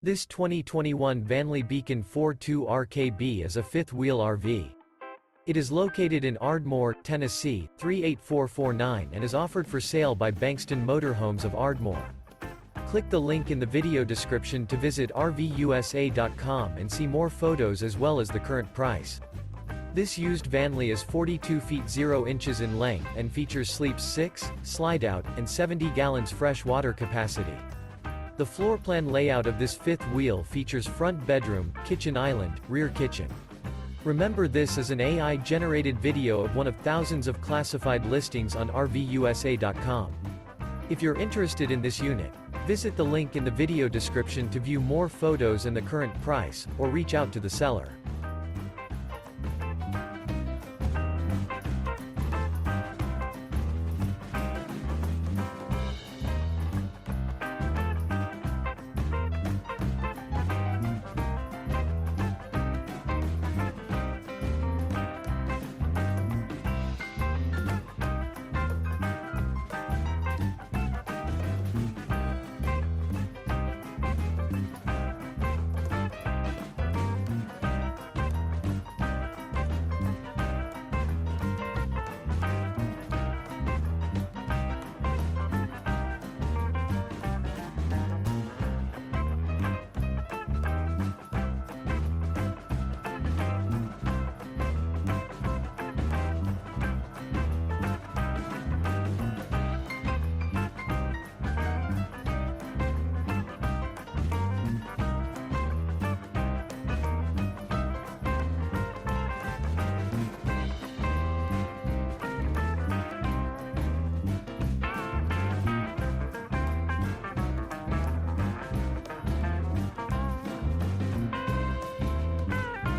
This 2021 Vanleigh Beacon 42RKB is a fifth-wheel RV. It is located in Ardmore, Tennessee, 38449 and is offered for sale by Bankston Motorhomes of Ardmore. Click the link in the video description to visit RVUSA.com and see more photos as well as the current price. This used Vanleigh is 42 feet 0 inches in length and features sleeps 6, Slideout, and 70 gallons fresh water capacity. The floor plan layout of this fifth wheel features front bedroom, kitchen island, rear kitchen. Remember, this is an AI-generated video of one of thousands of classified listings on RVUSA.com. If you're interested in this unit, visit the link in the video description to view more photos and the current price, or reach out to the seller.